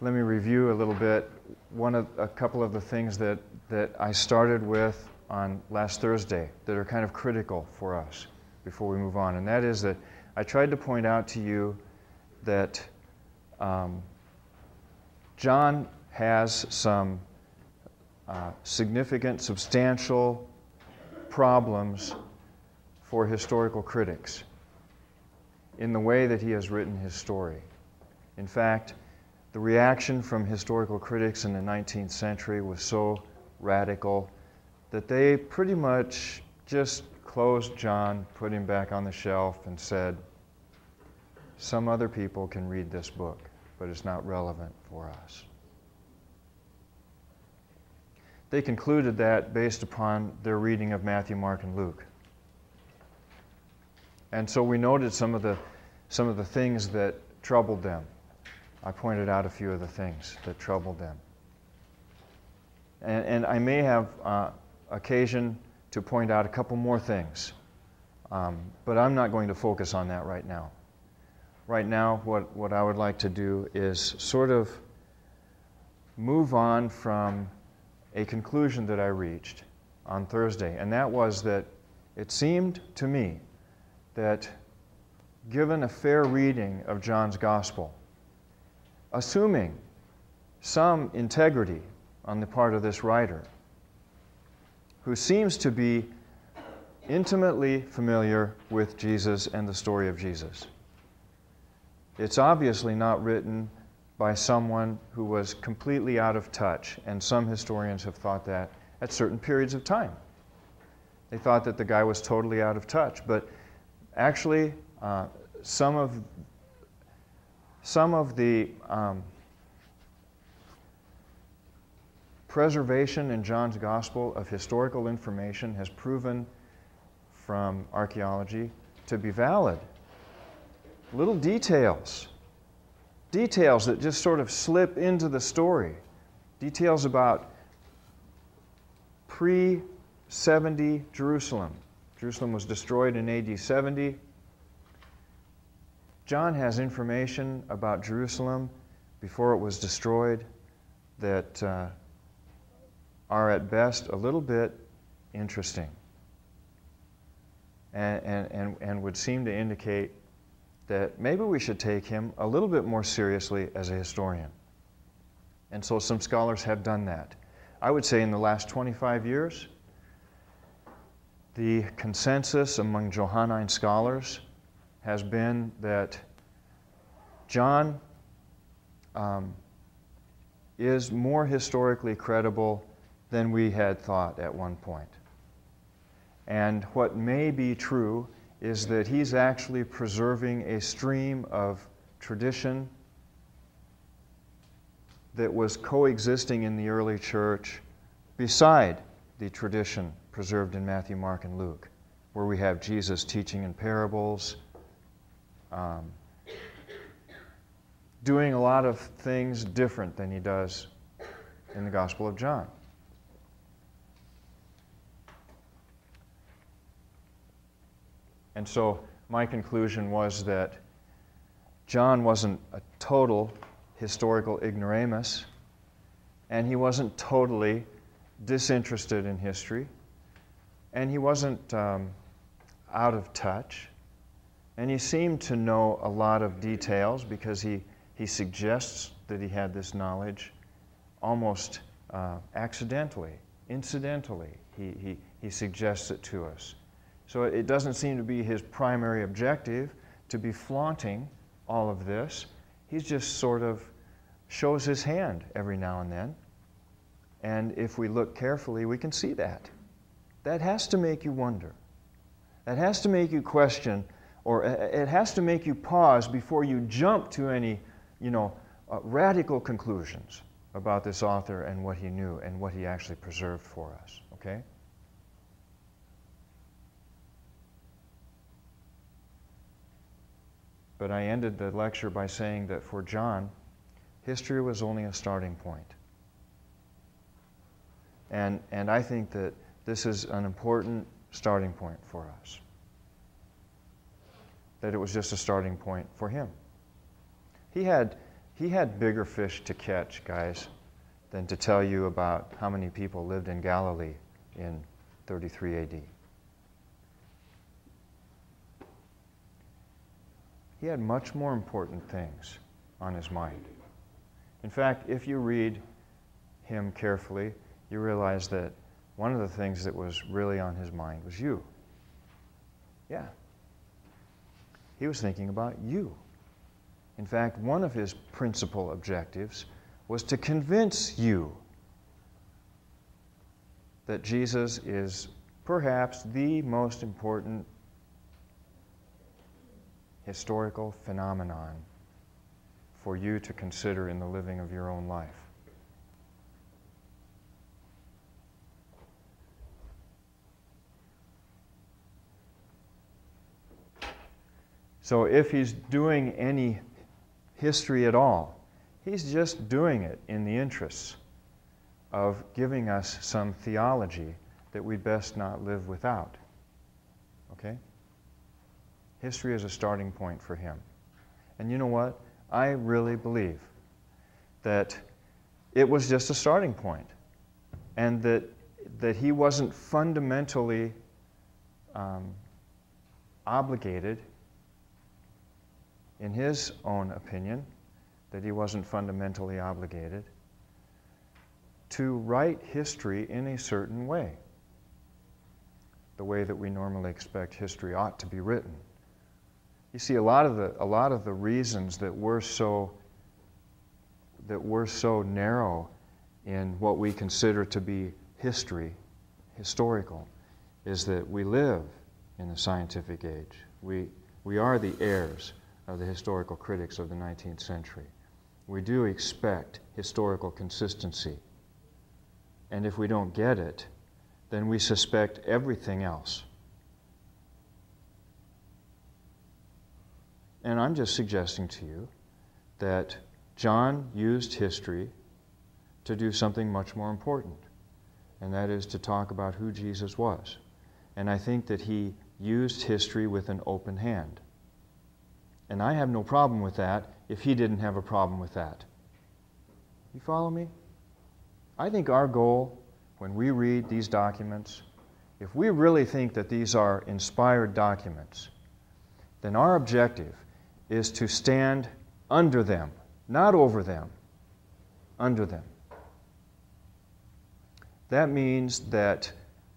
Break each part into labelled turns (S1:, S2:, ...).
S1: let me review a little bit a couple of the things that I started with on last Thursday that are kind of critical for us before we move on. And that is that I tried to point out to you that John has some significant, substantial problems for historical critics in the way that he has written his story. In fact, the reaction from historical critics in the 19th century was so radical that they pretty much just closed John, put him back on the shelf, and said, some other people can read this book, but it's not relevant for us. They concluded that based upon their reading of Matthew, Mark, and Luke. And so we noted some of the things that troubled them. I pointed out a few of the things that troubled them. And I may have occasion to point out a couple more things, but I'm not going to focus on that right now. Right now, what I would like to do is sort of move on from a conclusion that I reached on Thursday, and that was that it seemed to me that given a fair reading of John's Gospel, assuming some integrity on the part of this writer, who seems to be intimately familiar with Jesus and the story of Jesus. It's obviously not written by someone who was completely out of touch, and some historians have thought that at certain periods of time. They thought that the guy was totally out of touch, but actually some of the preservation in John's Gospel of historical information has proven from archaeology to be valid. Little details that just sort of slip into the story. Details about pre-70 Jerusalem. Jerusalem was destroyed in AD 70. John has information about Jerusalem before it was destroyed that are at best a little bit interesting and would seem to indicate that maybe we should take him a little bit more seriously as a historian. And so some scholars have done that. I would say in the last 25 years, the consensus among Johannine scholars has been that John is more historically credible than we had thought at one point. And what may be true is that he's actually preserving a stream of tradition that was coexisting in the early church beside the tradition preserved in Matthew, Mark, and Luke, where we have Jesus teaching in parables, doing a lot of things different than he does in the Gospel of John. And so my conclusion was that John wasn't a total historical ignoramus, and he wasn't totally disinterested in history, and he wasn't out of touch, and he seemed to know a lot of details because he suggests that he had this knowledge almost accidentally, incidentally. He suggests it to us. So it doesn't seem to be his primary objective to be flaunting all of this. He just sort of shows his hand every now and then. And if we look carefully, we can see that. That has to make you wonder. That has to make you question, or it has to make you pause before you jump to any, radical conclusions about this author and what he knew and what he actually preserved for us, okay? But I ended the lecture by saying that for John, history was only a starting point. And I think that this is an important starting point for us. That it was just a starting point for him. He He had bigger fish to catch, guys, than to tell you about how many people lived in Galilee in 33 AD. He had much more important things on his mind. In fact, if you read him carefully, you realize that one of the things that was really on his mind was you. Yeah. He was thinking about you. In fact, one of his principal objectives was to convince you that Jesus is perhaps the most important historical phenomenon for you to consider in the living of your own life. So if he's doing any history at all, he's just doing it in the interests of giving us some theology that we'd best not live without. Okay? History is a starting point for him. And you know what? I really believe that it was just a starting point, and that he wasn't fundamentally obligated, in his own opinion, that he wasn't fundamentally obligated to write history in a certain way, the way that we normally expect history ought to be written. You see, a lot of the reasons that we're so narrow in what we consider to be historical, is that we live in the scientific age. We are the heirs of the historical critics of the 19th century. We do expect historical consistency. And if we don't get it, then we suspect everything else. And I'm just suggesting to you that John used history to do something much more important, and that is to talk about who Jesus was. And I think that he used history with an open hand. And I have no problem with that if he didn't have a problem with that. You follow me? I think our goal when we read these documents, if we really think that these are inspired documents, then our objective is to stand under them, not over them, under them. That means that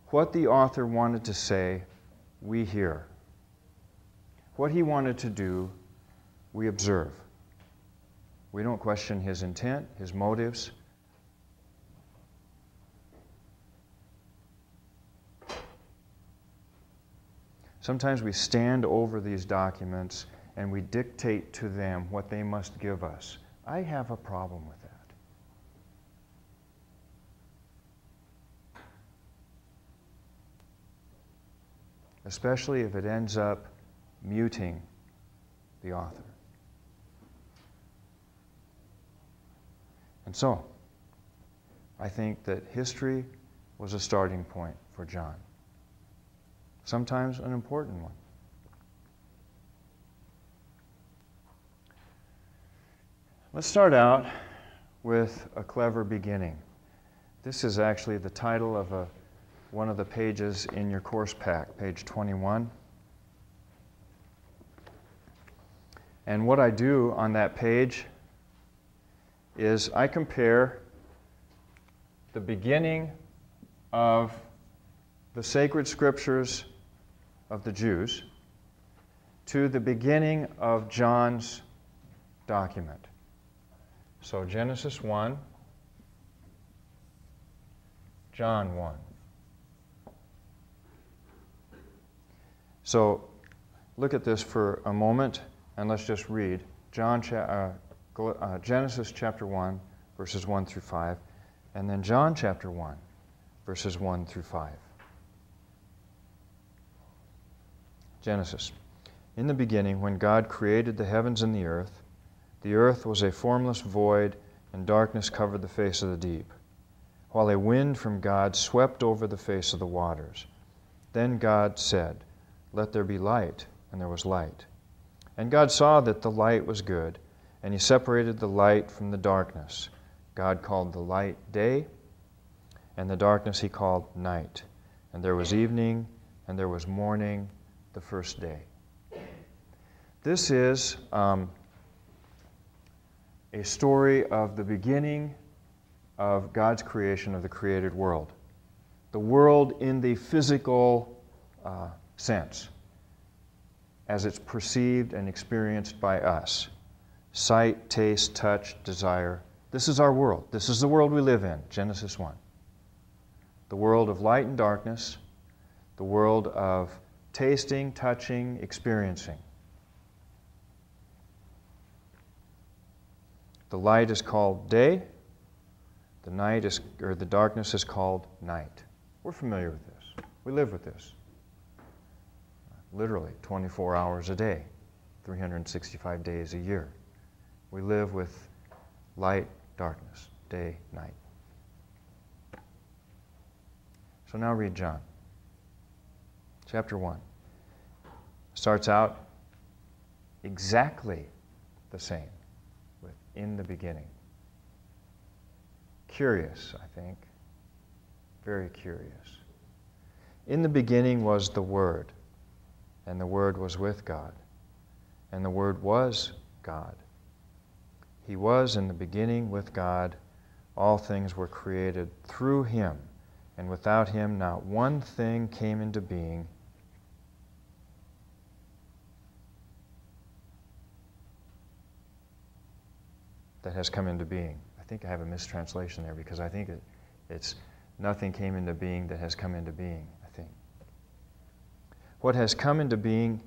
S1: what the author wanted to say, we hear. What he wanted to do, we observe. We don't question his intent, his motives. Sometimes we stand over these documents and we dictate to them what they must give us. I have a problem with that. Especially if it ends up muting the author. And so, I think that history was a starting point for John. Sometimes an important one. Let's start out with a clever beginning. This is actually the title of one of the pages in your course pack, page 21. And what I do on that page is I compare the beginning of the sacred scriptures of the Jews to the beginning of John's document. So Genesis 1, John 1. So look at this for a moment and let's just read Genesis chapter 1, verses 1 through 5, and then John chapter 1, verses 1 through 5. Genesis. In the beginning, when God created the heavens and the earth was a formless void, and darkness covered the face of the deep, while a wind from God swept over the face of the waters. Then God said, "Let there be light," and there was light. And God saw that the light was good, and He separated the light from the darkness. God called the light day, and the darkness He called night. And there was evening, and there was morning, the first day. This is a story of the beginning of God's creation of the created world. The world in the physical sense, as it's perceived and experienced by us. Sight, taste, touch, desire. This is our world. This is the world we live in, Genesis 1. The world of light and darkness, the world of tasting, touching, experiencing. The light is called day, the darkness is called night. We're familiar with this. We live with this. Literally 24 hours a day, 365 days a year. We live with light, darkness, day, night. So now read John. Chapter 1. Starts out exactly the same with in the beginning. Curious, I think. Very curious. In the beginning was the Word, and the Word was with God, and the Word was God. He was in the beginning with God. All things were created through Him, and without Him not one thing came into being. That has come into being. I think I have a mistranslation there because I think it's nothing came into being that has come into being, I think. What has come into being,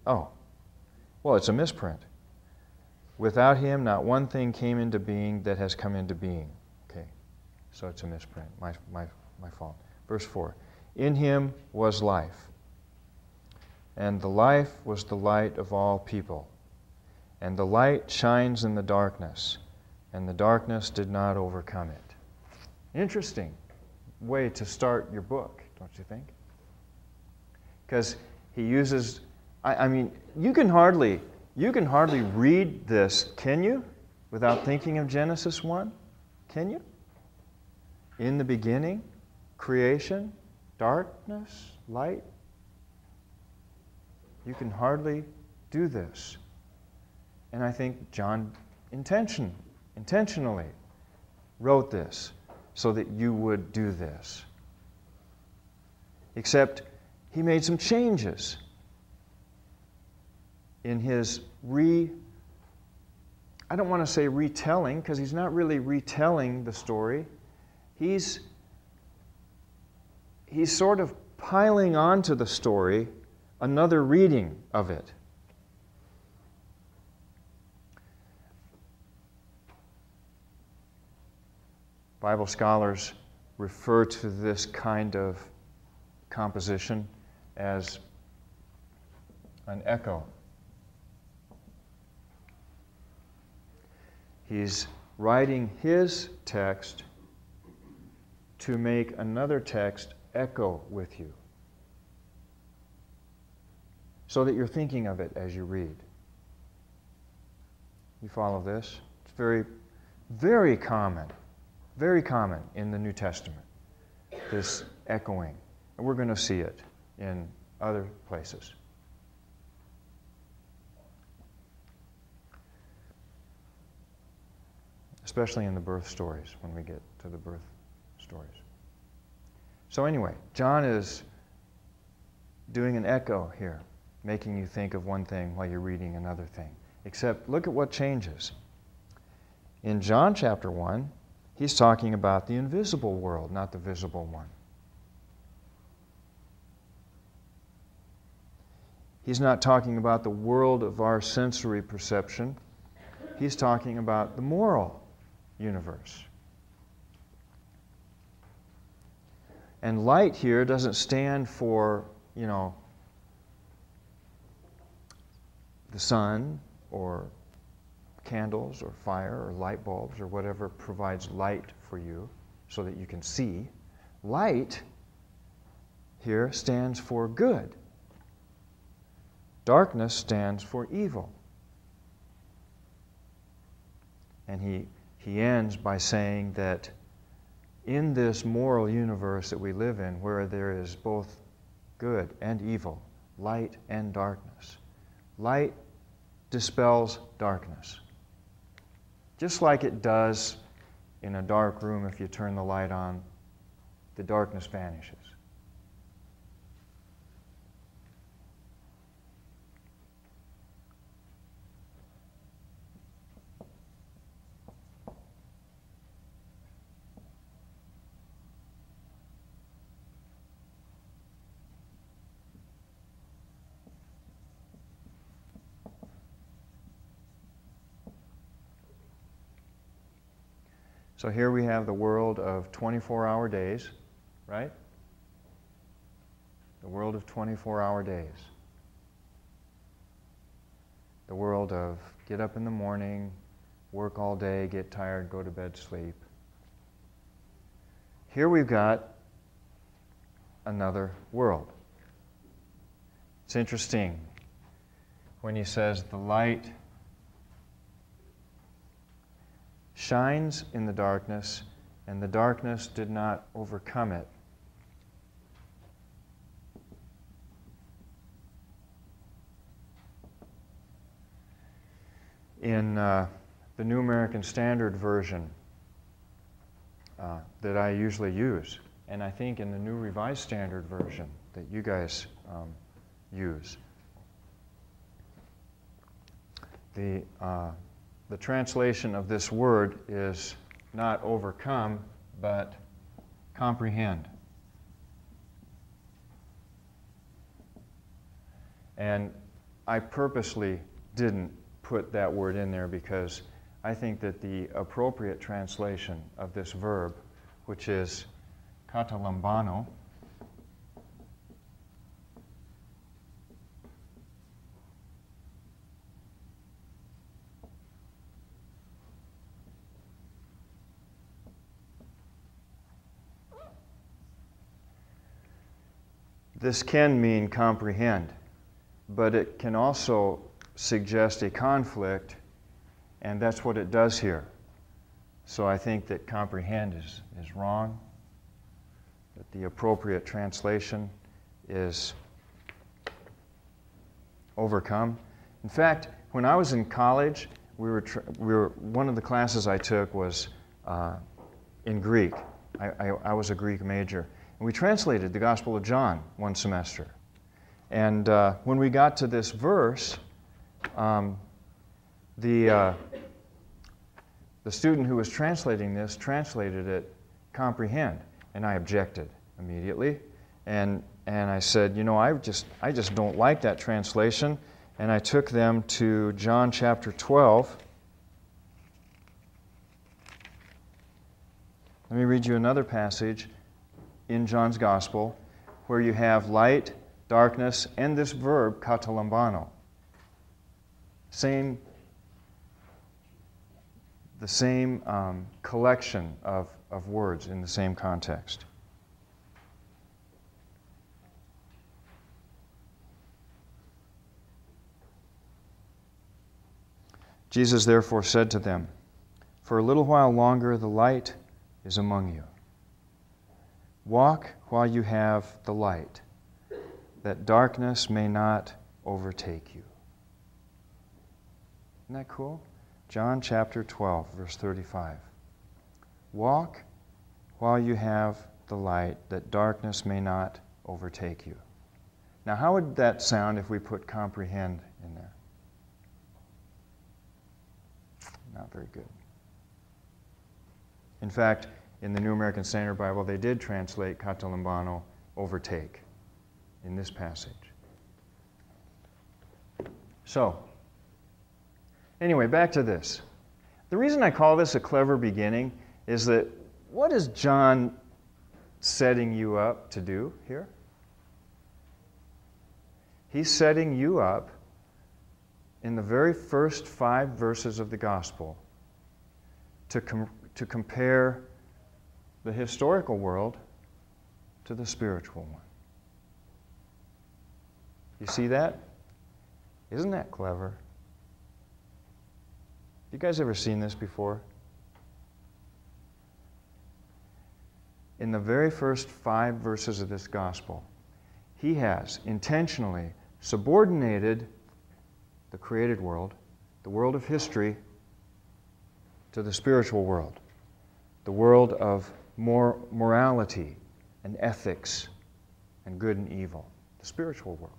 S1: it's a misprint. Without Him, not one thing came into being that has come into being. Okay, so it's a misprint, my fault. Verse 4, in Him was life, and the life was the light of all people. And the light shines in the darkness, and the darkness did not overcome it. Interesting way to start your book, don't you think? Because he uses, I mean, you can hardly read this, can you, without thinking of Genesis 1? Can you? In the beginning, creation, darkness, light. You can hardly do this. And I think John intentionally wrote this so that you would do this. Except he made some changes in his I don't want to say retelling, because he's not really retelling the story. He's sort of piling onto the story another reading of it. Bible scholars refer to this kind of composition as an echo. He's writing his text to make another text echo with you, so that you're thinking of it as you read. You follow this? It's very, very common. Very common in the New Testament, this echoing. And we're going to see it in other places. Especially in the birth stories, when we get to the birth stories. So anyway, John is doing an echo here, making you think of one thing while you're reading another thing. Except, look at what changes. In John chapter 1, he's talking about the invisible world, not the visible one. He's not talking about the world of our sensory perception. He's talking about the moral universe. And light here doesn't stand for, the sun or candles or fire or light bulbs or whatever provides light for you so that you can see. Light here stands for good. Darkness stands for evil. And he ends by saying that in this moral universe that we live in, where there is both good and evil, light and darkness, light dispels darkness. Just like it does in a dark room. If you turn the light on, the darkness vanishes. So here we have the world of 24-hour days, right? The world of 24-hour days. The world of get up in the morning, work all day, get tired, go to bed, sleep. Here we've got another world. It's interesting when he says the light shines in the darkness, and the darkness did not overcome it. In the New American Standard Version that I usually use, and I think in the New Revised Standard Version that you guys use, the translation of this word is not overcome, but comprehend. And I purposely didn't put that word in there because I think that the appropriate translation of this verb, which is katalambano, this can mean comprehend, but it can also suggest a conflict, and that's what it does here. So I think that comprehend is wrong, that the appropriate translation is overcome. In fact, when I was in college, one of the classes I took was in Greek. I was a Greek major. And we translated the Gospel of John one semester. And when we got to this verse, the student who was translating this translated it comprehend, and I objected immediately. And I said, you know, I just don't like that translation. And I took them to John chapter 12. Let me read you another passage in John's Gospel where you have light, darkness, and this verb, katalambano. The same collection of words in the same context. Jesus therefore said to them, "For a little while longer the light is among you. Walk while you have the light, that darkness may not overtake you." Isn't that cool? John chapter 12, verse 35. Walk while you have the light, that darkness may not overtake you. Now, how would that sound if we put comprehend in there? Not very good. In fact, in the New American Standard Bible, they did translate katalambano, overtake, in this passage. So, anyway, back to this. The reason I call this a clever beginning is that what is John setting you up to do here? He's setting you up in the very first 5 verses of the Gospel to compare the historical world to the spiritual one. You see that? Isn't that clever? You guys ever seen this before? In the very first 5 verses of this gospel, he has intentionally subordinated the created world, the world of history, to the spiritual world, the world of morality and ethics and good and evil, the spiritual world.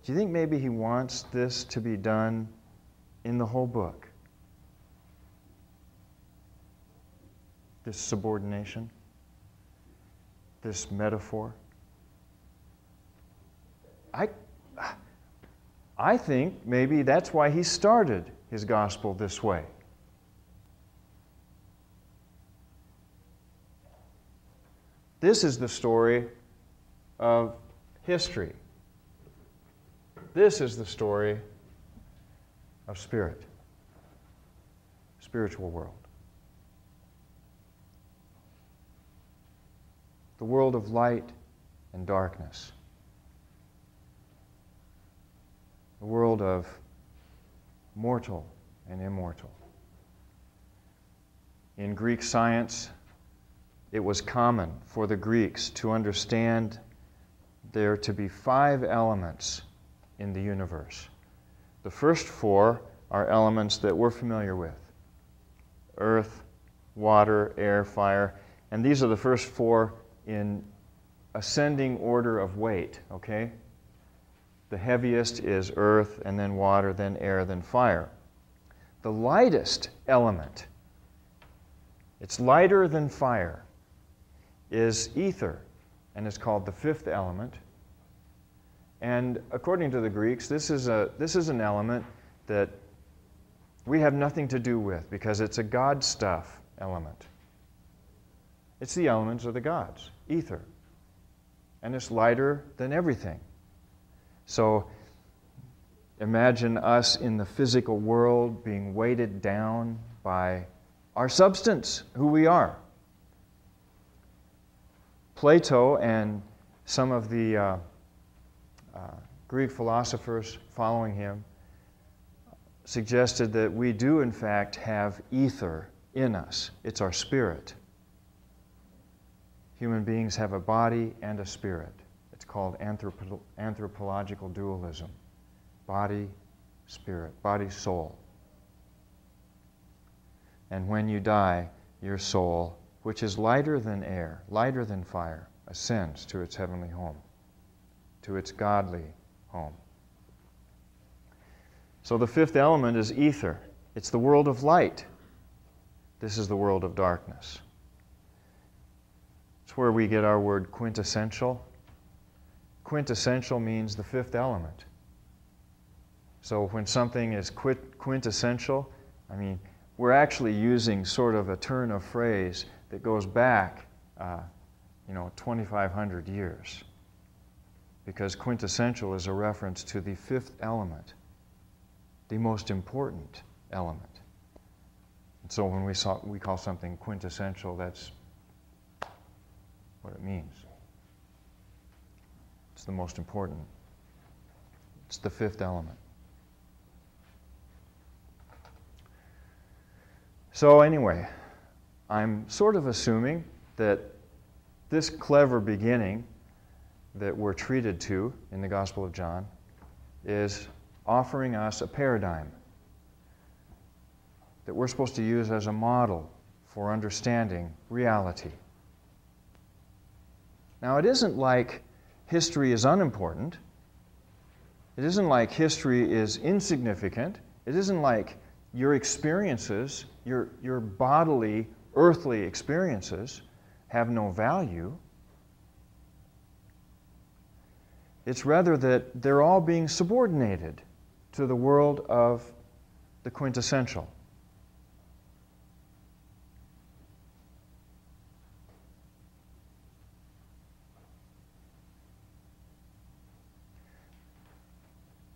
S1: Do you think maybe he wants this to be done in the whole book? This subordination? This metaphor? I think maybe that's why he started his gospel this way. This is the story of history. This is the story of spirit, spiritual world. The world of light and darkness. The world of mortal and immortal. In Greek science, it was common for the Greeks to understand there to be 5 elements in the universe. The first 4 are elements that we're familiar with: earth, water, air, fire, and these are the first 4 in ascending order of weight, okay? The heaviest is earth, and then water, then air, then fire. The lightest element, it's lighter than fire, is ether, and it's called the 5th element. And according to the Greeks, this is an element that we have nothing to do with because it's a God stuff element. It's the elements of the gods, ether. And it's lighter than everything. So imagine us in the physical world being weighted down by our substance, who we are. Plato and some of the Greek philosophers following him suggested that we do in fact have ether in us. It's our spirit. Human beings have a body and a spirit. It's called anthropological dualism. Body, spirit, body, soul. And when you die, your soul, which is lighter than air, lighter than fire, ascends to its heavenly home, to its godly home. So the 5th element is ether. It's the world of light. This is the world of darkness. It's where we get our word quintessential. Quintessential means the 5th element. So when something is quintessential, I mean, we're actually using sort of a turn of phrase that goes back, 2,500 years. Because quintessential is a reference to the 5th element, the most important element. And so when we call something quintessential, that's what it means. It's the most important. It's the 5th element. So anyway, I'm sort of assuming that this clever beginning that we're treated to in the Gospel of John is offering us a paradigm that we're supposed to use as a model for understanding reality. Now, it isn't like history is unimportant. It isn't like history is insignificant. It isn't like your experiences, your bodily, earthly experiences have no value. It's rather that they're all being subordinated to the world of the quintessential.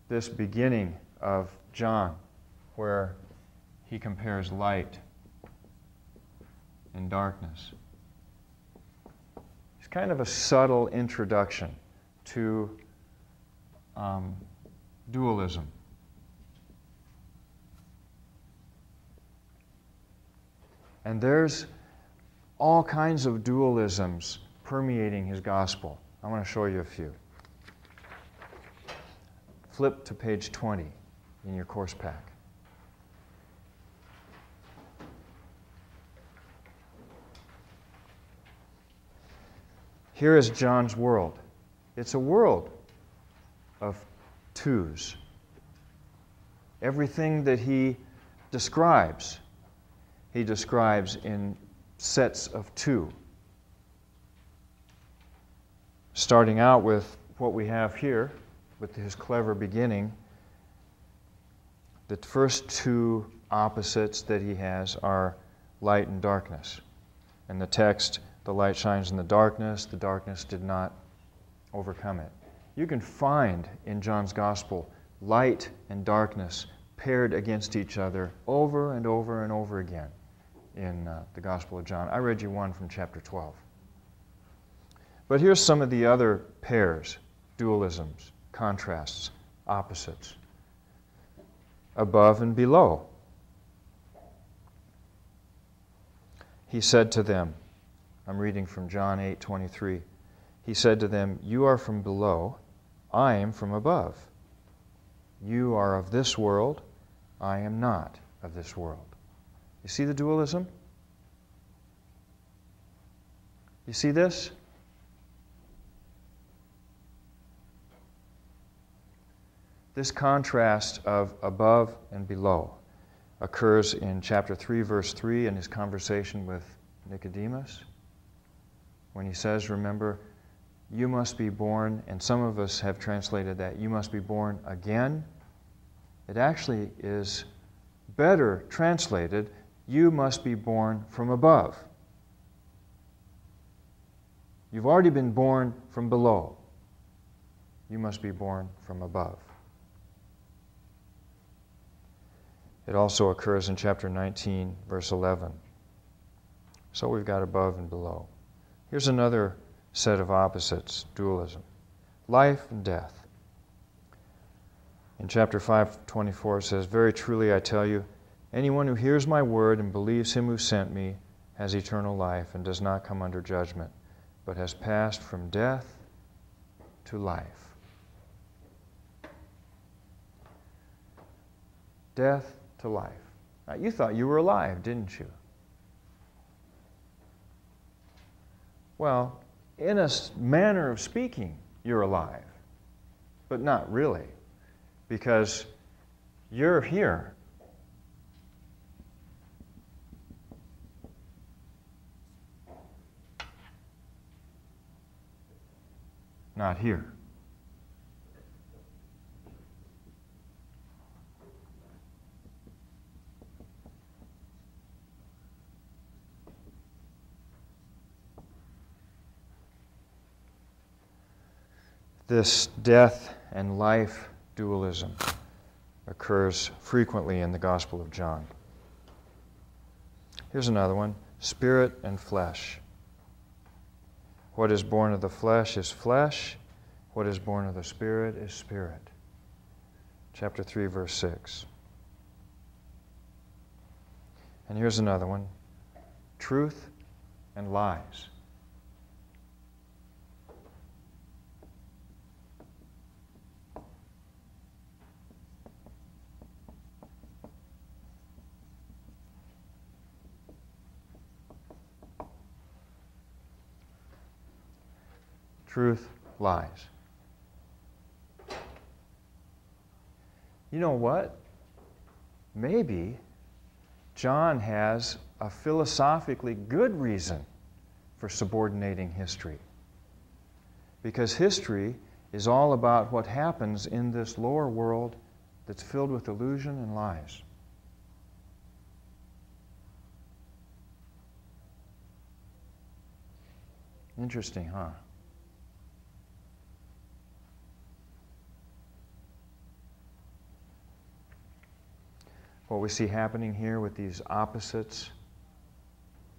S1: This beginning of John, where he compares light and darkness, is kind of a subtle introduction to dualism. And there's all kinds of dualisms permeating his gospel. I want to show you a few. Flip to page 20 in your course pack. Here is John's world. It's a world of twos. Everything that he describes in sets of two. Starting out with what we have here, with his clever beginning, the first two opposites that he has are light and darkness. In the text, the light shines in the darkness did not overcome it. You can find in John's Gospel light and darkness paired against each other over and over and over again in the Gospel of John. I read you one from chapter 12. But here's some of the other pairs, dualisms, contrasts, opposites. Above and below. He said to them, I'm reading from John 8:23. He said to them, "You are from below, I am from above. You are of this world, I am not of this world." You see the dualism? You see this? This contrast of above and below occurs in chapter 3, verse 3 in his conversation with Nicodemus, when he says, remember, you must be born, and some of us have translated that, you must be born again. It actually is better translated, you must be born from above. You've already been born from below. You must be born from above. It also occurs in chapter 19, verse 11. So we've got above and below. Here's another set of opposites, dualism. Life and death. In chapter 5:24 it says, "Very truly I tell you, anyone who hears my word and believes him who sent me has eternal life and does not come under judgment, but has passed from death to life." Death to life. Now, you thought you were alive, didn't you? Well, in a manner of speaking, you're alive, but not really, because you're here. Not here. This death and life dualism occurs frequently in the Gospel of John. Here's another one, spirit and flesh. What is born of the flesh is flesh. What is born of the Spirit is spirit. Chapter 3, verse 6. And here's another one, truth and lies. Truth, lies. You know what? Maybe John has a philosophically good reason for subordinating history. Because history is all about what happens in this lower world that's filled with illusion and lies. Interesting, huh? What we see happening here with these opposites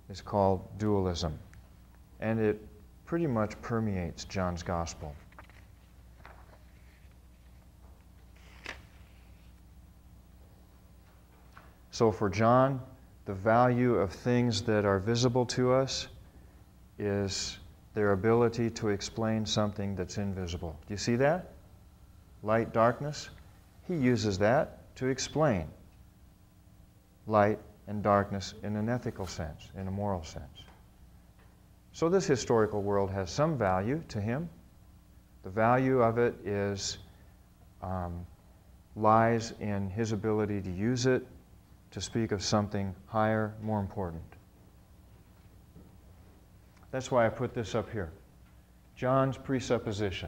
S1: is called dualism, and it pretty much permeates John's Gospel. So for John, the value of things that are visible to us is their ability to explain something that's invisible. Do you see that? Light, darkness. He uses that to explain light and darkness in an ethical sense, in a moral sense. So this historical world has some value to him. The value of it lies in his ability to use it to speak of something higher, more important. That's why I put this up here. John's presupposition.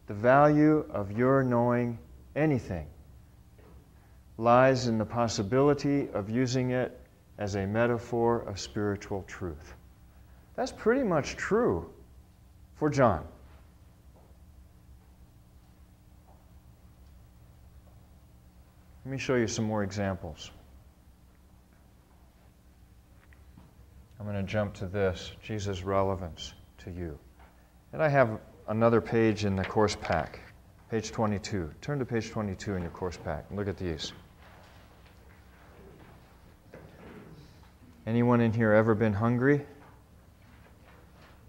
S1: The value of your knowing anything lies in the possibility of using it as a metaphor of spiritual truth. That's pretty much true for John. Let me show you some more examples. I'm going to jump to this, Jesus' relevance to you. And I have another page in the course pack, page 22. Turn to page 22 in your course pack and look at these. Anyone in here ever been hungry?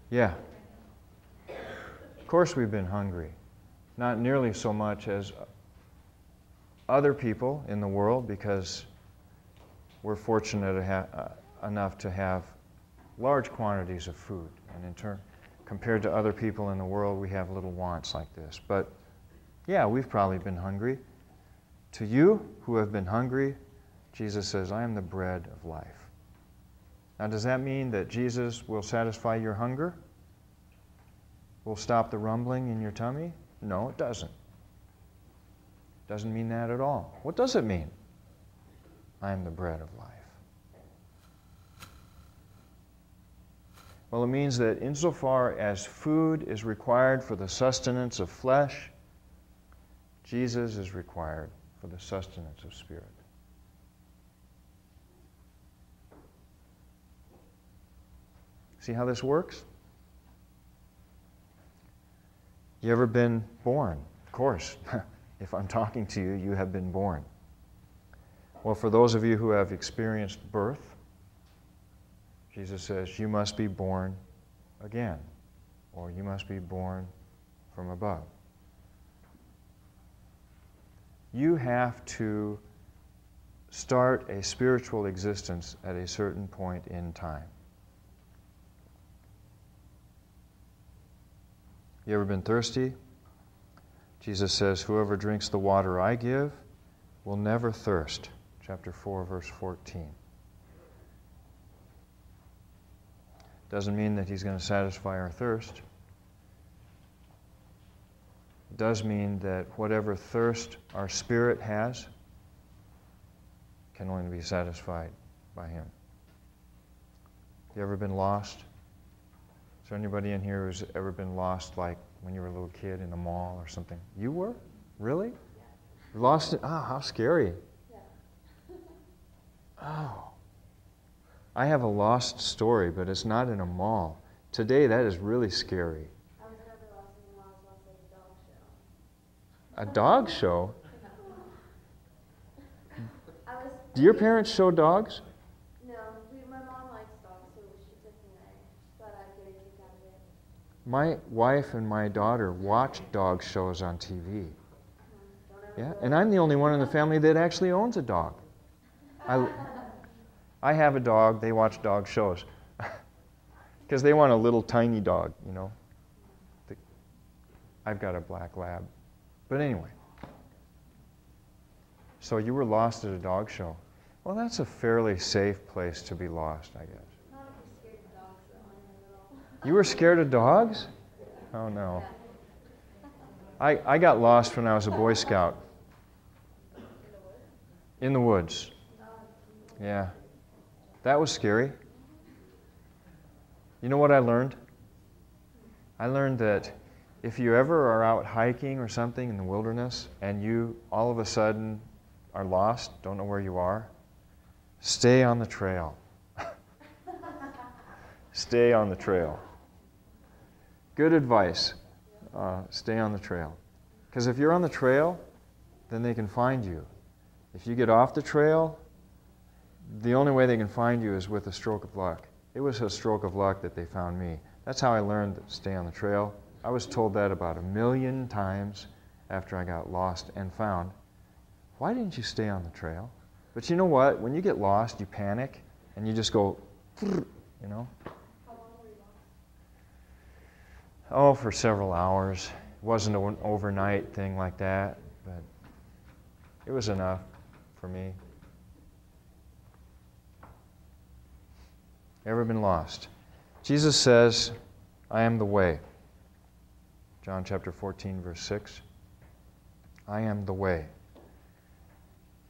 S1: Yeah. Of course we've been hungry. Not nearly so much as other people in the world, because we're fortunate enough to have large quantities of food. And in turn, compared to other people in the world, we have little wants like this. But yeah, we've probably been hungry. To you who have been hungry, Jesus says, I am the bread of life. Now, does that mean that Jesus will satisfy your hunger? Will stop the rumbling in your tummy? No, it doesn't. Doesn't mean that at all. What does it mean? I am the bread of life. Well, it means that insofar as food is required for the sustenance of flesh, Jesus is required for the sustenance of spirit. See how this works? You ever been born? Of course. If I'm talking to you, you have been born. Well, for those of you who have experienced birth, Jesus says, you must be born again, or you must be born from above. You have to start a spiritual existence at a certain point in time. You ever been thirsty? Jesus says, whoever drinks the water I give will never thirst. Chapter 4, verse 14. Doesn't mean that he's going to satisfy our thirst. It does mean that whatever thirst our spirit has can only be satisfied by him. You ever been lost? Is there anybody in here who's ever been lost, like when you were a little kid in a mall or something? You were? Really? Yeah. Lost it? Oh, how scary. Yeah. Oh. I have a lost story, but it's not in a mall. Today, that is really scary.
S2: I was never lost in the mall. I was lost at a dog show.
S1: A dog show? Do your parents show dogs?
S2: My mom likes dogs, so she took me there. But I get a kick out of it.
S1: My wife and my daughter watch dog shows on TV. Yeah, and I'm the only one in the family that actually owns a dog. I have a dog, they watch dog shows. Because they want a little tiny dog, you know. I've got a black lab. But anyway. So you were lost at a dog show. Well, that's a fairly safe place to be lost, I guess.
S2: Not if you're scared of dogs, though.
S1: You were scared of dogs? Oh, no. I got lost when I was a Boy Scout. In the woods. Yeah. That was scary. You know what I learned? I learned that if you ever are out hiking or something in the wilderness and you all of a sudden are lost, don't know where you are, stay on the trail. Stay on the trail. Good advice. Stay on the trail. Because if you're on the trail, then they can find you. If you get off the trail, the only way they can find you is with a stroke of luck. It was a stroke of luck that they found me. That's how I learned to stay on the trail. I was told that about 1,000,000 times after I got lost and found. Why didn't you stay on the trail? But you know what? When you get lost, you panic, and you just go, you know.
S2: How long were you lost?
S1: Oh, for several hours. It wasn't an overnight thing like that, but it was enough for me. Ever been lost? Jesus says, I am the way. John chapter 14, verse 6. I am the way.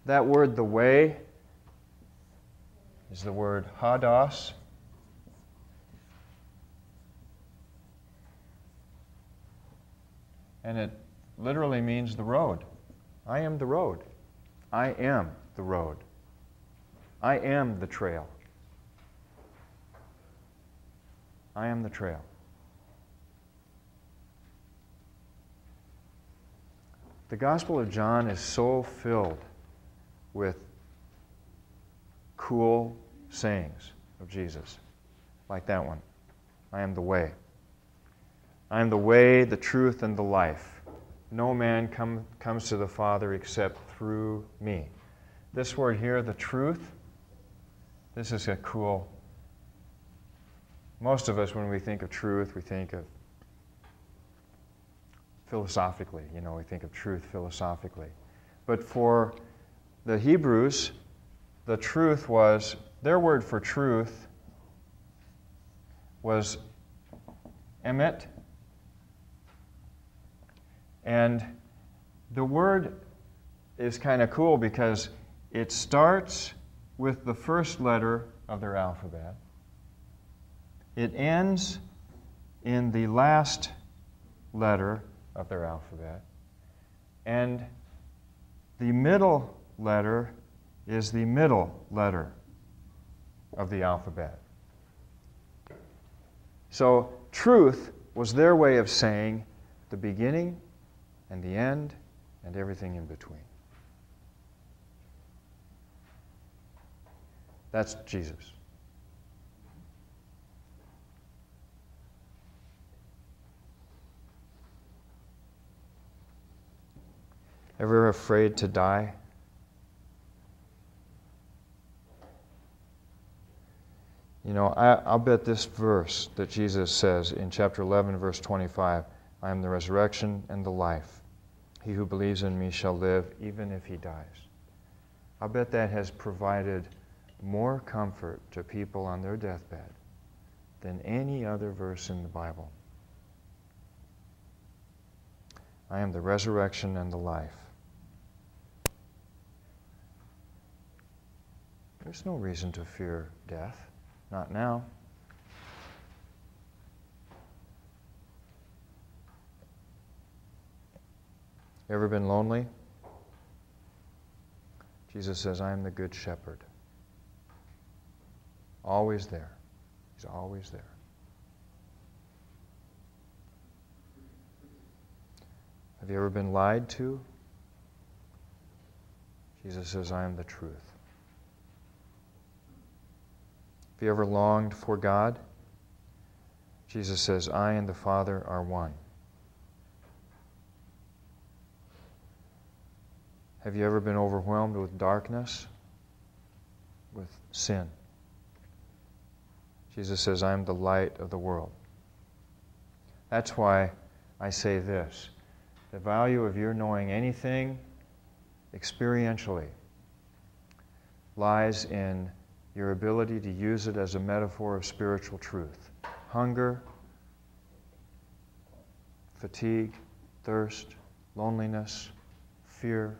S1: That word, the way, is the word hados. And it literally means the road. I am the road. I am the road. I am the trail. I am the trail. The Gospel of John is so filled with cool sayings of Jesus, like that one. I am the way. I am the way, the truth, and the life. No man comes to the Father except through me. This word here, the truth, this is a cool. Most of us, when we think of truth, we think of philosophically, we think of truth philosophically. But for the Hebrews, the truth was, their word for truth was emet. And the word is kind of cool because it starts with the first letter of their alphabet. It ends in the last letter of their alphabet. And the middle letter is the middle letter of the alphabet. So truth was their way of saying the beginning and the end and everything in between. That's Jesus. Ever afraid to die? I'll bet this verse that Jesus says in chapter 11, verse 25, I am the resurrection and the life. He who believes in me shall live even if he dies. I'll bet that has provided more comfort to people on their deathbed than any other verse in the Bible. I am the resurrection and the life. There's no reason to fear death. Not now. Ever been lonely? Jesus says, I am the good shepherd. Always there. He's always there. Have you ever been lied to? Jesus says, I am the truth. Have you ever longed for God? Jesus says, I and the Father are one. Have you ever been overwhelmed with darkness, with sin? Jesus says, I am the light of the world. That's why I say this. The value of your knowing anything experientially lies in your ability to use it as a metaphor of spiritual truth. Hunger, fatigue, thirst, loneliness, fear,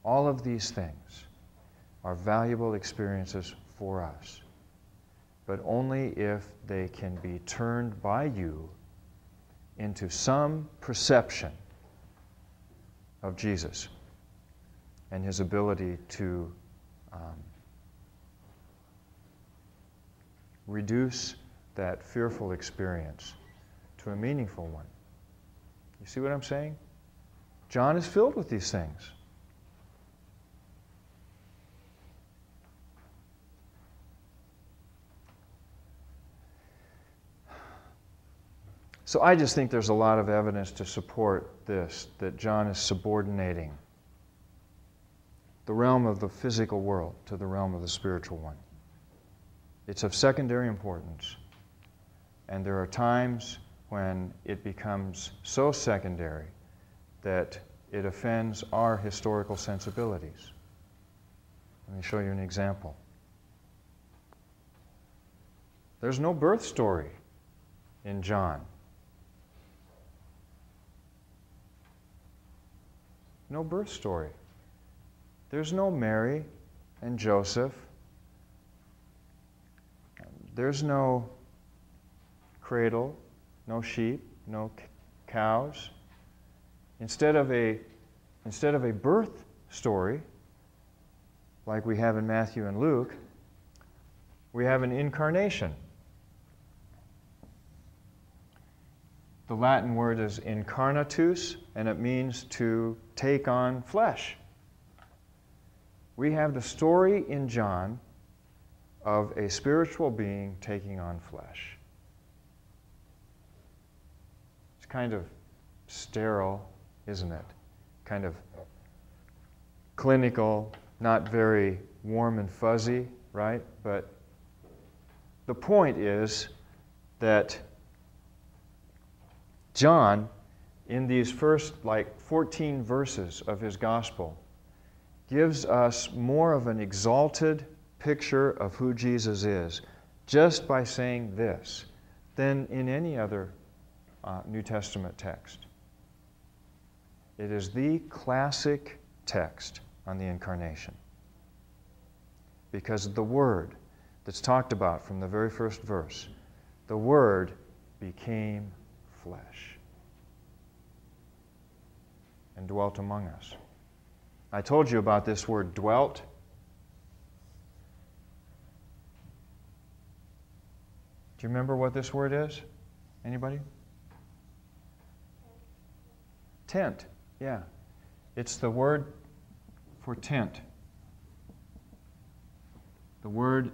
S1: all of these things are valuable experiences for us, but only if they can be turned by you into some perception of Jesus and his ability to reduce that fearful experience to a meaningful one. You see what I'm saying? John is filled with these things. So I just think there's a lot of evidence to support this, that John is subordinating the realm of the physical world to the realm of the spiritual one. It's of secondary importance. And there are times when it becomes so secondary that it offends our historical sensibilities. Let me show you an example. There's no birth story in John. No birth story. There's no Mary and Joseph. There's no cradle, no sheep, no cows. Instead of a birth story, like we have in Matthew and Luke, we have an incarnation. The Latin word is incarnatus, and it means to take on flesh. We have the story in John of a spiritual being taking on flesh. It's kind of sterile, isn't it? Kind of clinical, not very warm and fuzzy, right? But the point is that John, in these first 14 verses of his gospel, gives us more of an exalted picture of who Jesus is just by saying this than in any other New Testament text. It is the classic text on the incarnation because the Word that's talked about from the very first verse, the Word became flesh and dwelt among us. I told you about this word dwelt. Do you remember what this word is? Anybody? Tent, yeah. It's the word for tent. The word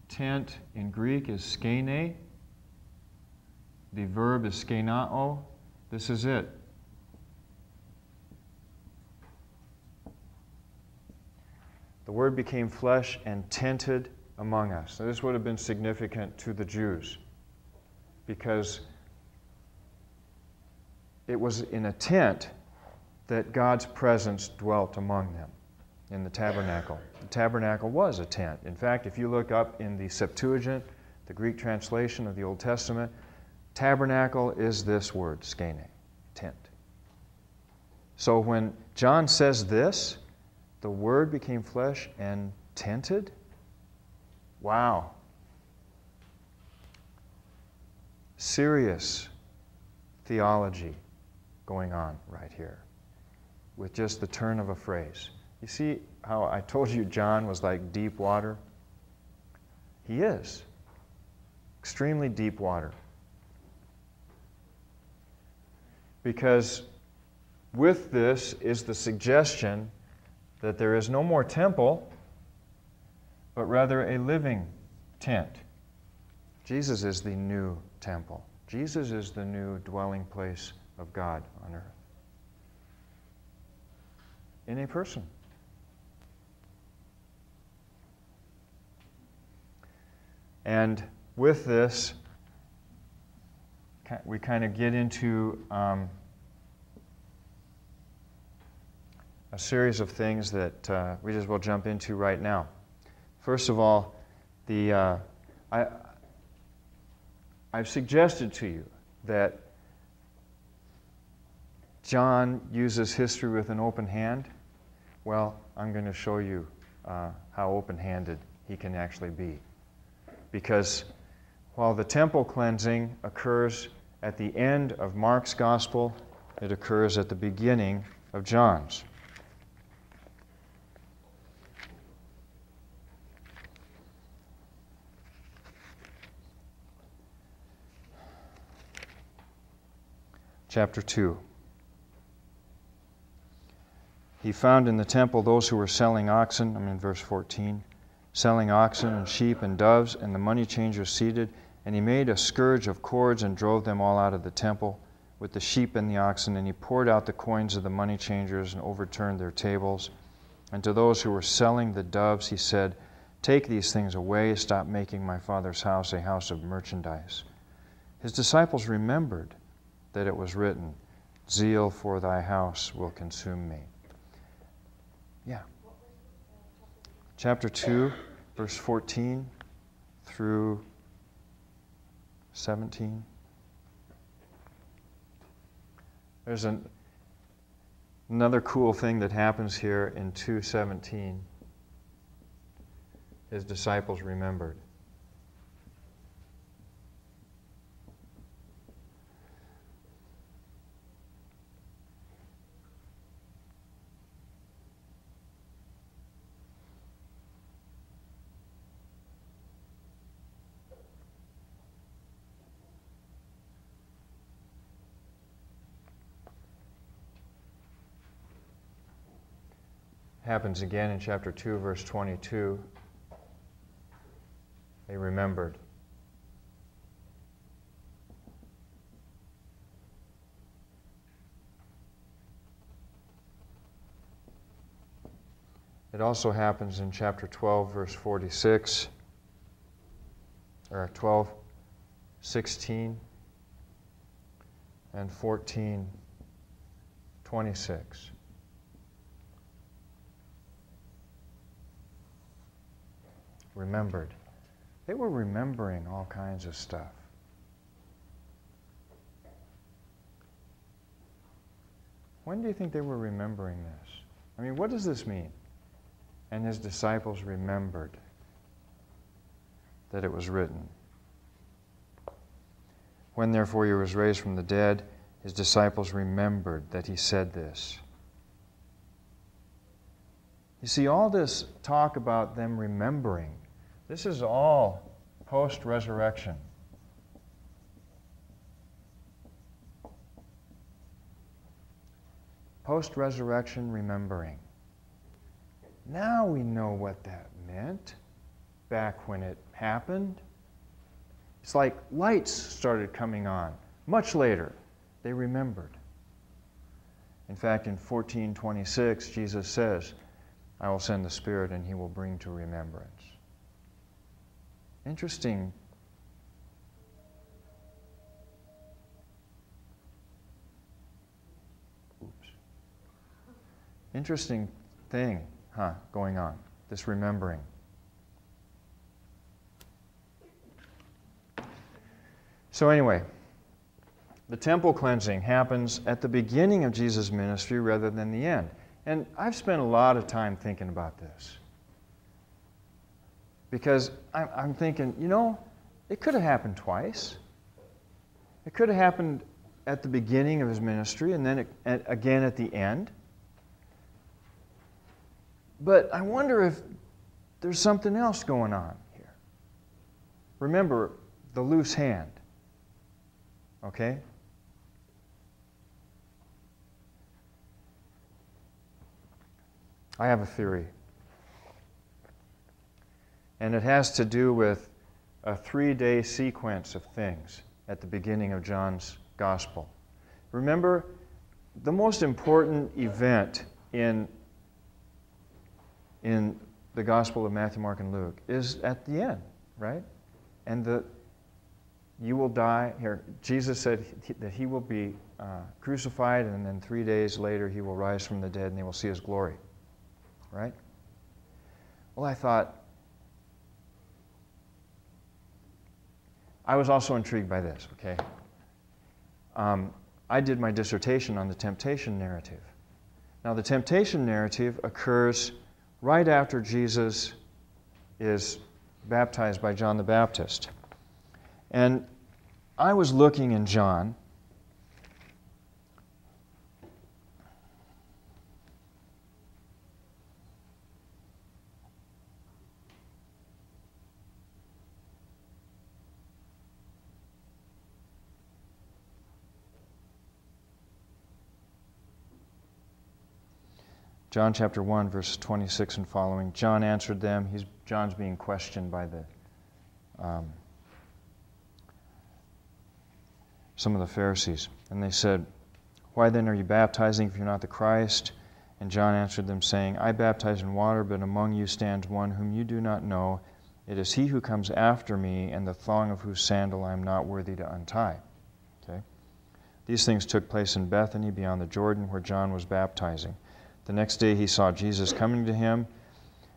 S1: tent in Greek is skene. The verb is skenao. This is it. The Word became flesh and tented among us. Now, this would have been significant to the Jews because it was in a tent that God's presence dwelt among them in the tabernacle. The tabernacle was a tent. In fact, if you look up in the Septuagint, the Greek translation of the Old Testament, tabernacle is this word, skene, tent. So when John says this, the Word became flesh and tented? Wow. Serious theology going on right here with just the turn of a phrase. You see how I told you John was like deep water? He is. Extremely deep water. Because with this is the suggestion that there is no more temple, but rather a living tent. Jesus is the new temple. Jesus is the new dwelling place of God on earth. In a person. And with this, we kind of get into a series of things that we just will jump into right now. First of all, I've suggested to you that John uses history with an open hand. Well, I'm going to show you how open-handed he can actually be. Because while the temple cleansing occurs at the end of Mark's gospel, it occurs at the beginning of John's. Chapter 2. He found in the temple those who were selling oxen, I'm in verse 14, selling oxen and sheep and doves, and the money changers seated, And he made a scourge of cords and drove them all out of the temple with the sheep and the oxen. And he poured out the coins of the money changers and overturned their tables. And to those who were selling the doves, he said, "Take these things away. Stop making my Father's house a house of merchandise." His disciples remembered that it was written, "Zeal for thy house will consume me." Yeah. Chapter 2, verse 14 through 17. There's another cool thing that happens here in 2:17. His disciples remembered. Happens again in chapter 2, verse 22. They remembered. It also happens in chapter 12, verse 46, or 12, 16, and 14, 26. Remembered. They were remembering all kinds of stuff. When do you think they were remembering this? I mean, what does this mean? And his disciples remembered that it was written. When therefore he was raised from the dead, his disciples remembered that he said this. You see, all this talk about them remembering, this is all post-resurrection. Post-resurrection remembering. Now we know what that meant back when it happened. It's like lights started coming on much later. They remembered. In fact, in 14:26, Jesus says, "I will send the Spirit and he will bring to remembrance." Interesting. Interesting thing, going on. This remembering. So anyway, the temple cleansing happens at the beginning of Jesus' ministry rather than the end. And I've spent a lot of time thinking about this. Because I'm thinking, it could have happened twice. It could have happened at the beginning of his ministry and then again at the end. But I wonder if there's something else going on here. Remember the loose hand. Okay? I have a theory. And it has to do with a 3-day sequence of things at the beginning of John's Gospel. Remember, the most important event in the Gospel of Matthew, Mark, and Luke is at the end, right? And you will die. Here, Jesus said that he will be crucified, and then 3 days later he will rise from the dead, and they will see his glory, right? Well, I thought, I was also intrigued by this, okay? I did my dissertation on the temptation narrative. Now, the temptation narrative occurs right after Jesus is baptized by John the Baptist. And I was looking in John, John chapter 1, verse 26 and following. John answered them. John's being questioned by some of the Pharisees. And they said, "Why then are you baptizing if you're not the Christ?" And John answered them, saying, "I baptize in water, but among you stands one whom you do not know. It is he who comes after me, and the thong of whose sandal I am not worthy to untie." Okay? These things took place in Bethany beyond the Jordan, where John was baptizing. The next day he saw Jesus coming to him,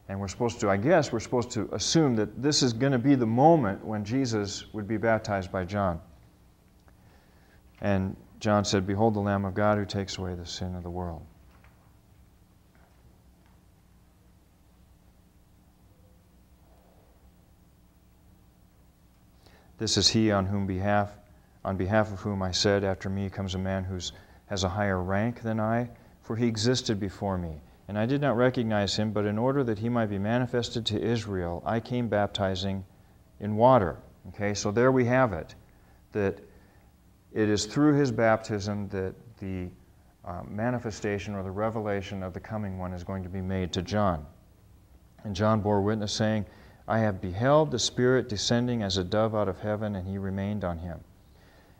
S1: and we're supposed to assume that this is going to be the moment when Jesus would be baptized by John. And John said, "Behold the Lamb of God who takes away the sin of the world." This is he on behalf of whom I said, "After me comes a man who has a higher rank than I, for he existed before me. And I did not recognize him, but in order that he might be manifested to Israel, I came baptizing in water." Okay, so there we have it, that it is through his baptism that the manifestation or the revelation of the coming one is going to be made to John. And John bore witness, saying, "I have beheld the Spirit descending as a dove out of heaven, and he remained on him.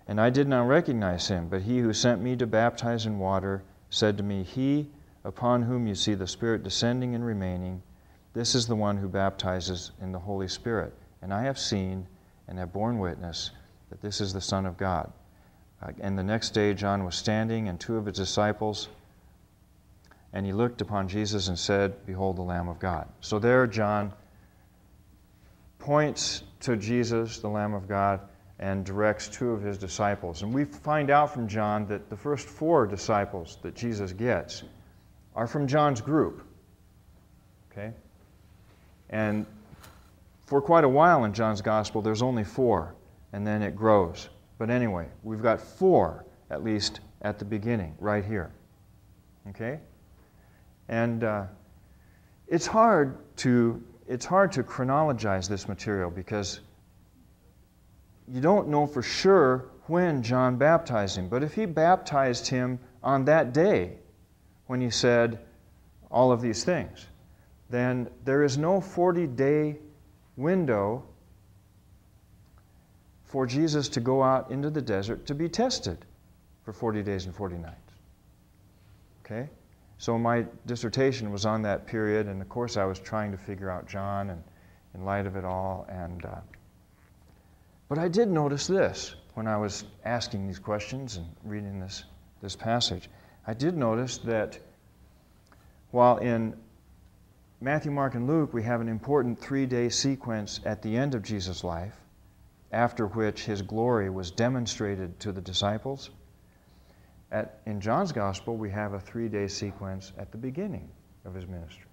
S1: And I did not recognize him, but he who sent me to baptize in water said to me, 'He upon whom you see the Spirit descending and remaining, this is the one who baptizes in the Holy Spirit. And I have seen and have borne witness that this is the Son of God.'" And the next day John was standing, and two of his disciples, and he looked upon Jesus and said, "Behold the Lamb of God." So there John points to Jesus, the Lamb of God, and directs two of his disciples. And we find out from John that the first four disciples that Jesus gets are from John's group. Okay? And for quite a while in John's gospel, there's only four, and then it grows. But anyway, we've got four, at least at the beginning, right here. Okay? And it's hard to chronologize this material because you don't know for sure when John baptized him. But if he baptized him on that day when he said all of these things, then there is no 40-day window for Jesus to go out into the desert to be tested for 40 days and 40 nights. Okay? So my dissertation was on that period, and of course I was trying to figure out John and in light of it all. But I did notice this when I was asking these questions and reading this passage. I did notice that while in Matthew, Mark, and Luke we have an important 3-day sequence at the end of Jesus' life, after which his glory was demonstrated to the disciples, in John's Gospel, we have a 3-day sequence at the beginning of his ministry,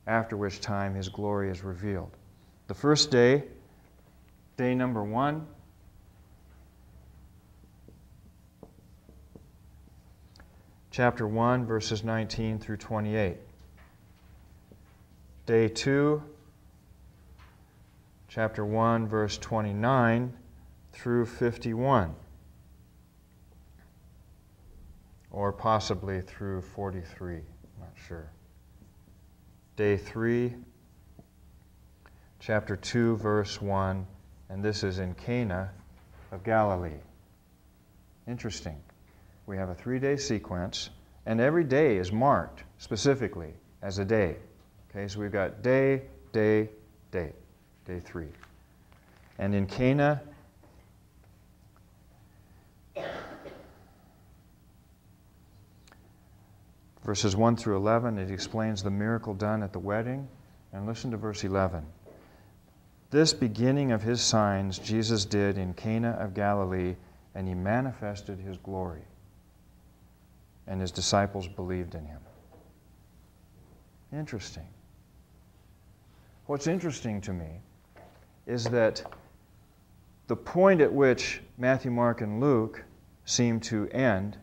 S1: after which time his glory is revealed. The first day, day number 1, chapter 1, verses 19 through 28. Day 2, chapter 1, verse 29 through 51. Or possibly through 43, I'm not sure. Day 3, chapter 2, verse 1, and this is in Cana of Galilee. Interesting. We have a 3-day sequence, and every day is marked specifically as a day. Okay, so we've got day, day, day, day 3. And in Cana, verses 1 through 11, it explains the miracle done at the wedding. And listen to verse 11. "This beginning of his signs Jesus did in Cana of Galilee, and he manifested his glory. And his disciples believed in him." Interesting. What's interesting to me is that the point at which Matthew, Mark, and Luke seem to end,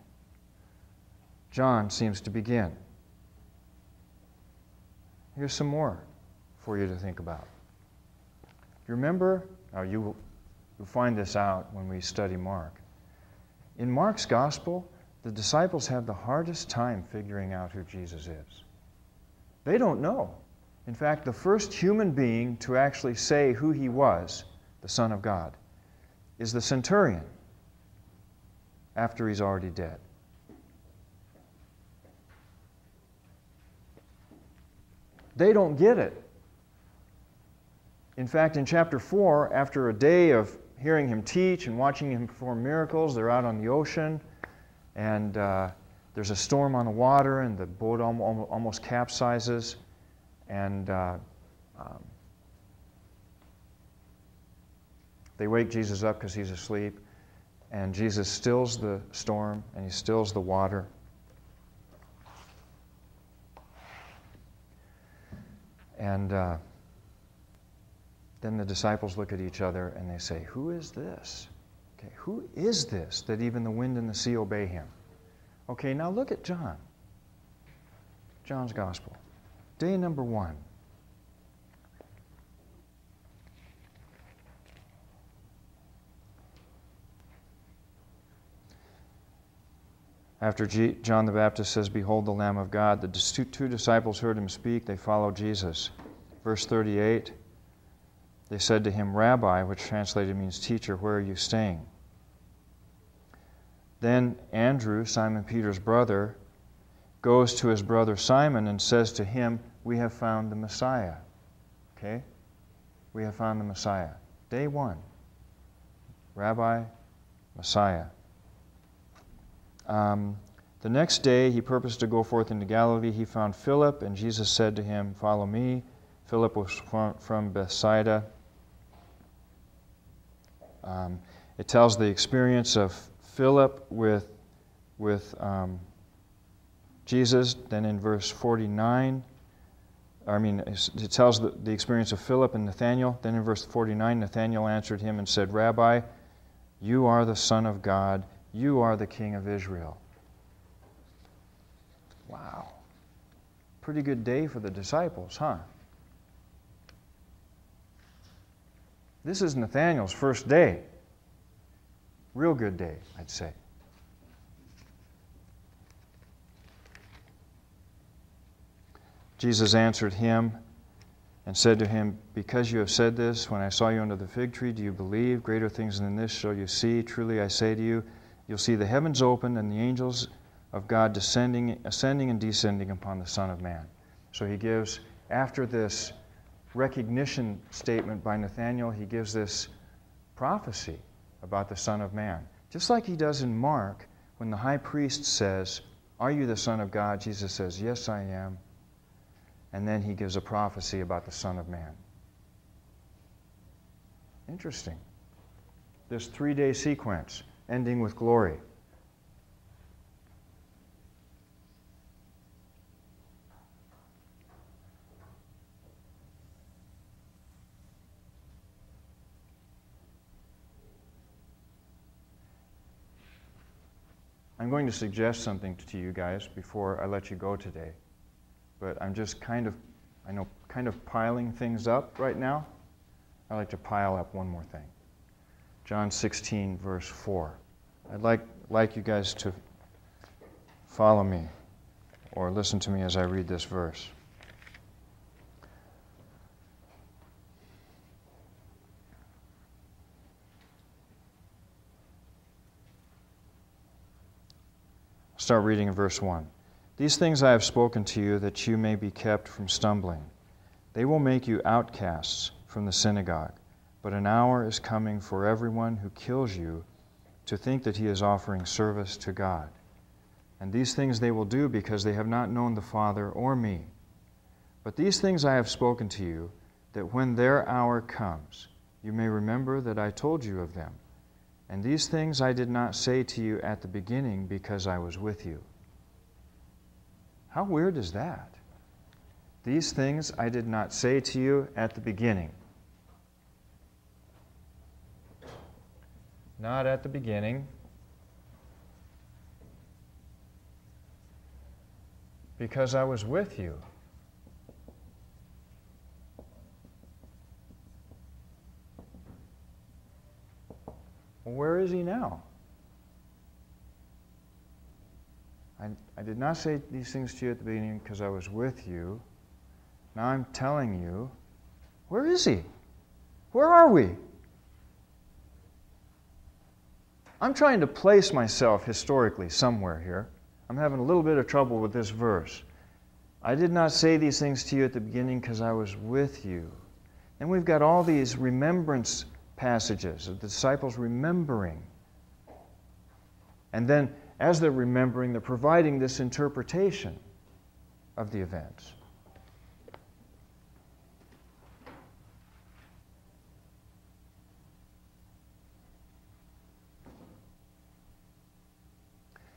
S1: John seems to begin. Here's some more for you to think about. You remember, you'll find this out when we study Mark. In Mark's gospel, the disciples have the hardest time figuring out who Jesus is. They don't know. In fact, the first human being to actually say who he was, the Son of God, is the centurion. after he's already dead? They don't get it. In fact, in chapter 4, after a day of hearing him teach and watching him perform miracles, they're out on the ocean, and there's a storm on the water, and the boat almost capsizes, and they wake Jesus up because he's asleep, and Jesus stills the storm, and he stills the water. And then the disciples look at each other and they say, "Who is this? Okay, who is this that even the wind and the sea obey him?" Okay, now look at John. John's Gospel. Day number 1. After John the Baptist says, "Behold the Lamb of God," the two disciples heard him speak. They followed Jesus. Verse 38, they said to him, "Rabbi," which translated means teacher, "where are you staying?" Then Andrew, Simon Peter's brother, goes to his brother Simon and says to him, "We have found the Messiah." Okay? We have found the Messiah. Day 1. Rabbi, Messiah. The next day he purposed to go forth into Galilee. He found Philip, and Jesus said to him, "Follow me." Philip was from Bethsaida. It tells the experience of Philip with Jesus. Then in verse 49, it tells the experience of Philip and Nathanael. Then in verse 49, Nathanael answered him and said, "Rabbi, you are the Son of God. You are the King of Israel." Wow. Pretty good day for the disciples, huh? This is Nathanael's first day. Real good day, I'd say. Jesus answered him and said to him, "Because you have said this, when I saw you under the fig tree, do you believe? Greater things than this shall you see. Truly I say to you, you'll see the heavens open and the angels of God ascending and descending upon the Son of Man." So he gives, after this recognition statement by Nathanael, he gives this prophecy about the Son of Man. Just like he does in Mark, when the high priest says, "Are you the Son of God?" Jesus says, "Yes, I am." And then he gives a prophecy about the Son of Man. Interesting. This 3-day sequence, ending with glory. I'm going to suggest something to you guys before I let you go today. But I'm just kind of piling things up right now. I'd like to pile up one more thing. John 16, verse 4. I'd like you guys to follow me or listen to me as I read this verse. Start reading in verse 1. "These things I have spoken to you, that you may be kept from stumbling. They will make you outcasts from the synagogue, but an hour is coming for everyone who kills you to think that he is offering service to God. And these things they will do because they have not known the Father or me. But these things I have spoken to you, that when their hour comes, you may remember that I told you of them. And these things I did not say to you at the beginning because I was with you." How weird is that? These things I did not say to you at the beginning. Not at the beginning. Because I was with you. Well, where is he now? I did not say these things to you at the beginning because I was with you. Now I'm telling you, where is he? Where are we? I'm trying to place myself historically somewhere here. I'm having a little bit of trouble with this verse. I did not say these things to you at the beginning because I was with you. And we've got all these remembrance passages of the disciples remembering. And then, as they're remembering, they're providing this interpretation of the events.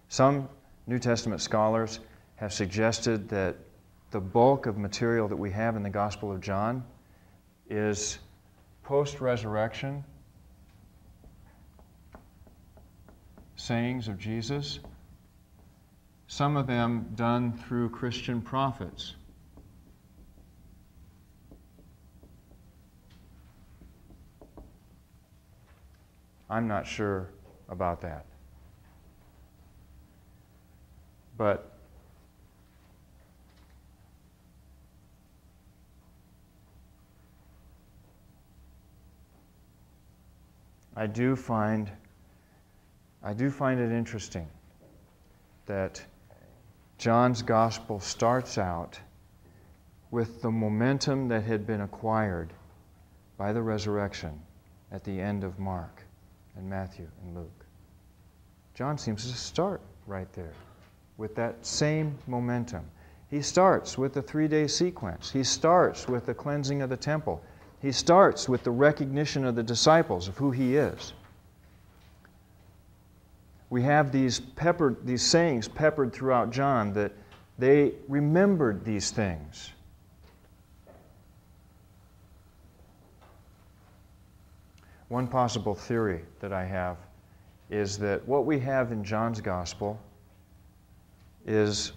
S1: Some New Testament scholars have suggested that the bulk of material that we have in the Gospel of John is post-resurrection sayings of Jesus, some of them done through Christian prophets. I'm not sure about that. But I do find it interesting that John's gospel starts out with the momentum that had been acquired by the resurrection at the end of Mark and Matthew and Luke. John seems to start right there with that same momentum. He starts with the 3-day sequence. He starts with the cleansing of the temple. He starts with the recognition of the disciples of who he is. We have these sayings peppered throughout John that they remembered these things. One possible theory that I have is that what we have in John's gospel is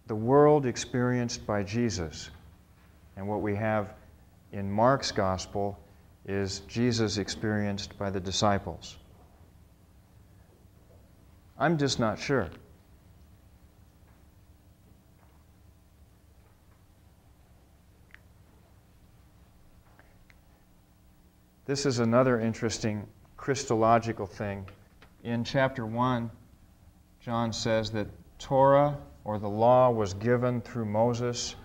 S1: the world experienced by Jesus, and what we have in Mark's gospel is Jesus experienced by the disciples. I'm just not sure. This is another interesting Christological thing. In chapter 1, John says that Torah, or the law, was given through Moses.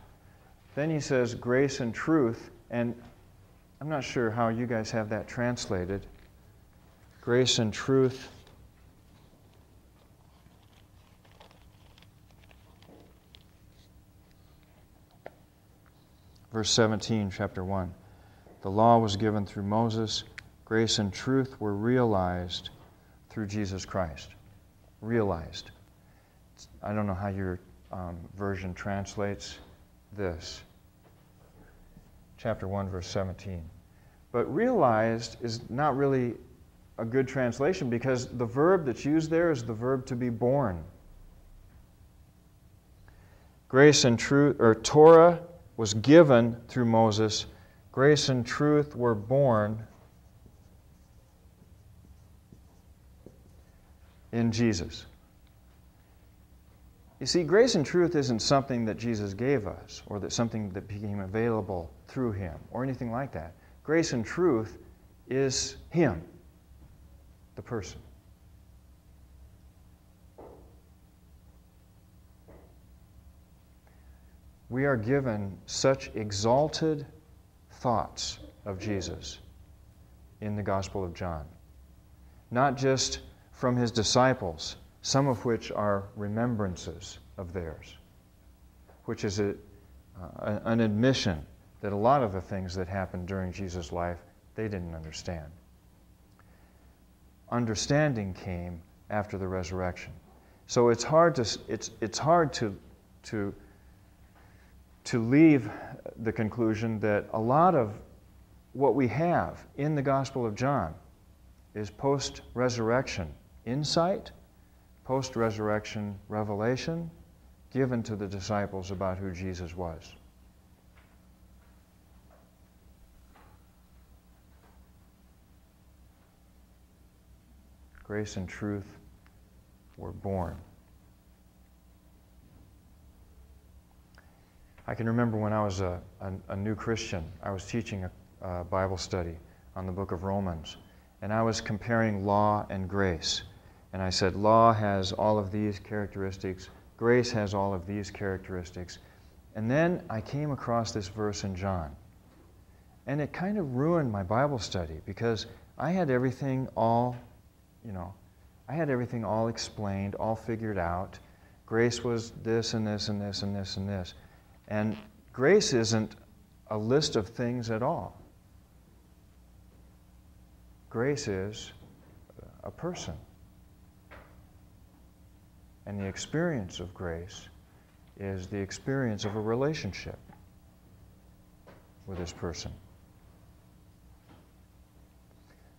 S1: Then he says grace and truth, and I'm not sure how you guys have that translated. Grace and truth. Verse 17, chapter 1. The law was given through Moses. Grace and truth were realized through Jesus Christ. Realized. I don't know how your version translates this. Chapter 1, verse 17. But realized is not really a good translation because the verb that's used there is the verb to be born. Grace and truth, or Torah, was given through Moses. Grace and truth were born in Jesus. You see, grace and truth isn't something that Jesus gave us or that something that became available through him or anything like that. Grace and truth is him, the person. We are given such exalted thoughts of Jesus in the Gospel of John. Not just from his disciples, some of which are remembrances of theirs, which is an admission that a lot of the things that happened during Jesus' life, they didn't understand. Understanding came after the resurrection. So it's hard to leave the conclusion that a lot of what we have in the Gospel of John is post-resurrection insight, post-resurrection revelation given to the disciples about who Jesus was. Grace and truth were born. I can remember when I was a new Christian, I was teaching a Bible study on the book of Romans. and I was comparing law and grace. And I said, law has all of these characteristics, grace has all of these characteristics. And then I came across this verse in John. And it kind of ruined my Bible study because I had everything all, I had everything all explained, all figured out. Grace was this and this and this and this and this. And grace isn't a list of things at all. Grace is a person. And the experience of grace is the experience of a relationship with this person.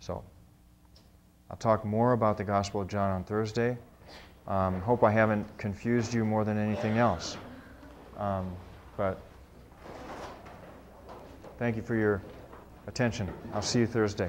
S1: So, I'll talk more about the Gospel of John on Thursday. Hope I haven't confused you more than anything else. But thank you for your attention. I'll see you Thursday.